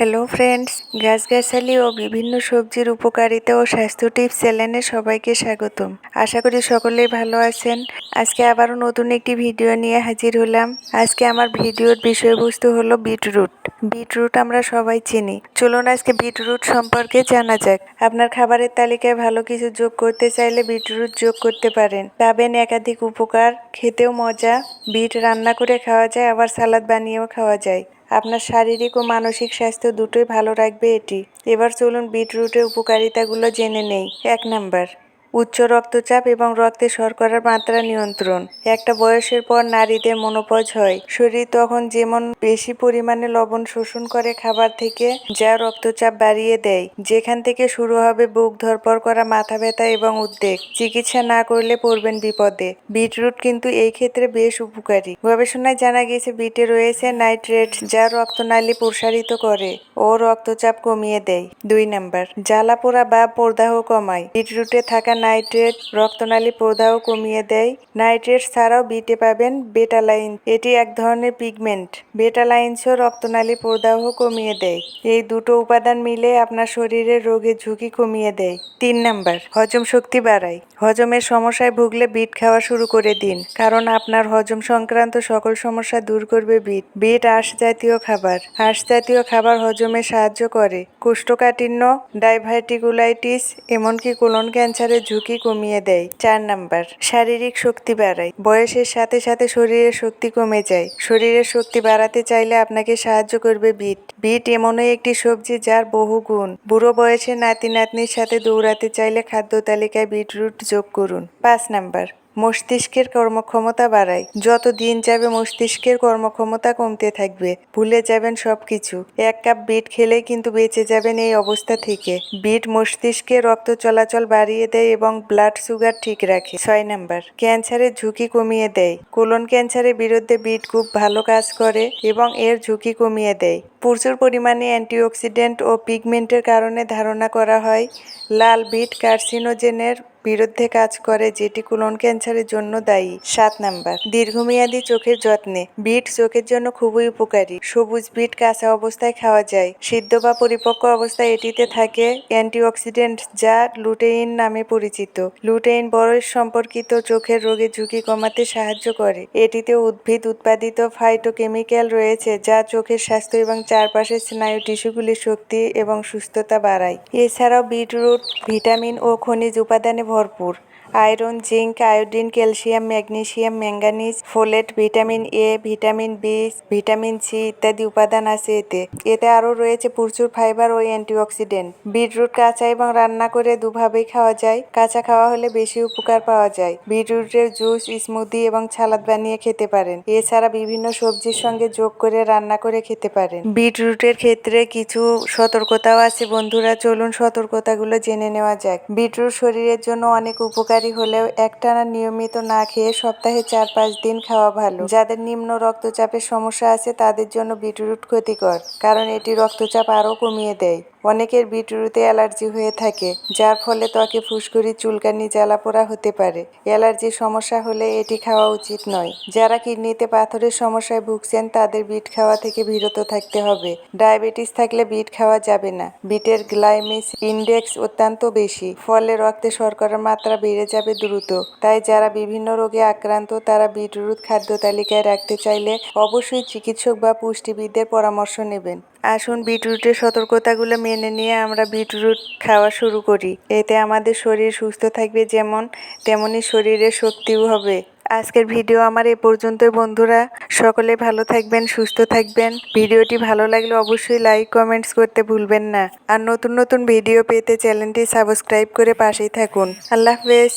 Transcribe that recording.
Hello friends, গাছগাছালি ও বিভিন্ন সবজির উপকারিতা ও স্বাস্থ্য টিপস চ্যানেলে সবাইকে স্বাগতম। আশা করি সকলেই ভালো আছেন। আজকে আবারও নতুন একটি ভিডিও নিয়ে হাজির হলাম। আজকে আমার ভিডিওর বিষয়বস্তু হলো বিটরুট। বিটরুট আমরা সবাই চিনি। চলুন আজকে বিটরুট সম্পর্কে জানা যাক। আপনার খাবারের তালিকায় ভালো কিছু যোগ করতে চাইলে বিটরুট যোগ করতে পারেন। পাবেন একাধিক উপকার, খেতেও মজা। বিট রান্না করে খাওয়া যায়, আবার সালাদ বানিয়েও খাওয়া যায়। আপনার শারীরিক ও মানসিক স্বাস্থ্য দুটোই ভালো রাখবে এটি। এবার চলুন বিটরুটের উপকারিতাগুলো জেনে নেই। 1 নাম্বার, উচ্চ রক্তচাপ এবং রক্তে শর্করার মাত্রা নিয়ন্ত্রণ। একটা বয়সের পর নারীদের মেনোপজ হয়। শরীর তখন যেমন বেশি পরিমাণে লবণ শোষণ করে খাবার থেকে, যা রক্তচাপ বাড়িয়ে দেয়। যেখান থেকে শুরু হবে বুক ধড়ফড় করা, মাথা ব্যথা এবং উদ্বেগ। চিকিৎসা না করলে পড়বেন বিপদে। বিটরুট কিন্তু এই ক্ষেত্রে বেশ উপকারী। গবেষণায় জানা গেছে বিটে রয়েছে নাইট্রেট, যা রক্তনালী প্রসারিত করে ও রক্তচাপ কমিয়ে দেয়। 2 নাম্বার, জ্বালাপোড়া বা প্রদাহ কমায়। বিটরুটে থাকা নাইট্রেট রক্তনালী প্রদাহ কমিয়ে দেয়। নাইট্রেট ছাড়াও বিটে পাবেন বেটালাইন, এটি এক ধরনের পিগমেন্ট। বেটালাইনসও রক্তনালী প্রদাহ কমিয়ে দেয়। এই দুটো উপাদান মিলে আপনার শরীরের রোগের ঝুঁকি কমিয়ে দেয়। 3 নাম্বার, হজম শক্তি বাড়ায়। হজমের সমস্যায় ভুগলে বিট খাওয়া শুরু করে দিন, কারণ আপনার হজম সংক্রান্ত সকল সমস্যা দূর করবে বিট। বিট আঁশ জাতীয় খাবার। আঁশ জাতীয় খাবার হজমে সাহায্য করে। কোষ্ঠকাঠিন্য, ডাইভার্টিকুলাইটিস, এমনকি কোলন ক্যান্সারের ঝুঁকি কমিয়ে দেয়। 4 নাম্বার, শারীরিক শক্তি বাড়ায়। বয়সের সাথে সাথে শরীরের শক্তি কমে যায়। শরীরের শক্তি বাড়াতে চাইলে আপনাকে সাহায্য করবে বিট। বিট এমনই একটি সবজি যার বহু গুণ। বুড়ো বয়সে নাতি নাতনির সাথে দৌড়াতে চাইলে খাদ্য তালিকায় বিটরুট যোগ করুন। 5 নাম্বার, মস্তিষ্কের কর্মক্ষমতা বাড়ায়। যত দিন যাবে মস্তিষ্কের কর্মক্ষমতা কমতে থাকবে, ভুলে যাবেন সবকিছু। 1 কাপ বিট খেলেই কিন্তু বেঁচে যাবেন এই অবস্থা থেকে। বিট মস্তিষ্কে রক্ত চলাচল বাড়িয়ে দেয় এবং ব্লাড সুগার ঠিক রাখে। 6 নাম্বার, ক্যান্সারের ঝুঁকি কমিয়ে দেয়। কোলন ক্যান্সারের বিরুদ্ধে বিট খুব ভালো কাজ করে এবং এর ঝুঁকি কমিয়ে দেয়। প্রচুর পরিমাণে অ্যান্টিঅক্সিডেন্ট ও পিগমেন্টের কারণে ধারণা করা হয় লাল বিট কার্সিনোজেনের বিরুদ্ধে কাজ করে, যেটি কোলন ক্যান্সারের জন্য দায়ী। 7 নাম্বার, দীর্ঘমেয়াদী চোখের যত্নে। বিট চোখের জন্য খুবই উপকারী। সবুজ বিট কাঁচা অবস্থায় খাওয়া যায়। সিদ্ধ বা পরিপক্ক অবস্থায় এটিতে থাকে অ্যান্টিঅক্সিডেন্ট, যা লুটেইন নামে পরিচিত। লুটেইন বয়স সম্পর্কিত চোখের রোগের ঝুঁকি কমাতে সাহায্য করে। এটিতে উদ্ভিদ উৎপাদিত ফাইটোকেমিক্যাল রয়েছে, যা চোখের স্বাস্থ্য এবং চারপাশের স্নায়ু টিস্যুগুলির শক্তি এবং সুস্থতা বাড়ায়। এছাড়াও বিটরুট ভিটামিন ও খনিজ উপাদানে ভরপুর। Iron, zinc, iodine, calcium, magnesium, manganese, folate, vitamin A, vitamin B, vitamin C ইত্যাদি উপাদান আছে এতে। এতে আরও রয়েছে প্রচুর ফাইবার ও অ্যান্টিঅক্সিডেন্ট। বিটরুট কাঁচা এবং রান্না করে দুভাবেই খাওয়া যায়। কাঁচা খাওয়া হলে বেশি উপকার পাওয়া যায়। বিটরুটের জুস, স্মুদি এবং সালাদ বানিয়ে খেতে পারেন। এছাড়া বিভিন্ন সবজির সঙ্গে যোগ করে রান্না করে খেতে পারেন। বিটরুটের ক্ষেত্রে কিছু সতর্কতাও আছে বন্ধুরা, চলুন সতর্কতাগুলো জেনে নেওয়া যাক। বিটরুট শরীরের জন্য অনেক উপকারী হলেও একটানা নিয়মিত না খেয়ে সপ্তাহে 4-5 দিন খাওয়া ভালো। যাদের নিম্ন রক্তচাপের সমস্যা আছে তাদের জন্য বিটরুট ক্ষতিকর, কারণ এটি রক্তচাপ আরও কমিয়ে দেয়। অনেকের বিটরুটে অ্যালার্জি হয়ে থাকে, যার ফলে ত্বকে ফুসকুড়ি, চুলকানি, জ্বালাপোড়া হতে পারে। অ্যালার্জির সমস্যা হলে এটি খাওয়া উচিত নয়। যারা কিডনিতে পাথরের সমস্যায় ভুগছেন তাদের বিট খাওয়া থেকে বিরত থাকতে হবে। ডায়াবেটিস থাকলে বিট খাওয়া যাবে না। বিটের গ্লাইমিক ইন্ডেক্স অত্যন্ত বেশি, ফলে রক্তে শর্করার মাত্রা বেড়ে যাবে দ্রুত। তাই যারা বিভিন্ন রোগে আক্রান্ত তারা বিটরুট খাদ্য তালিকায় রাখতে চাইলে অবশ্যই চিকিৎসক বা পুষ্টিবিদদের পরামর্শ নেবেন। আসুন বিটরুটের সতর্কতাগুলো মেনে নিয়ে আমরা বিটরুট খাওয়া শুরু করি। এতে আমাদের শরীর সুস্থ থাকবে, যেমন তেমনি শরীরের শক্তিও হবে। আজকের ভিডিও আমার এ পর্যন্তই বন্ধুরা। সকলে ভালো থাকবেন, সুস্থ থাকবেন। ভিডিওটি ভালো লাগলে অবশ্যই লাইক, কমেন্টস করতে ভুলবেন না। আর নতুন নতুন ভিডিও পেতে চ্যানেলটি সাবস্ক্রাইব করে পাশেই থাকুন। আল্লাহ হাফেজ।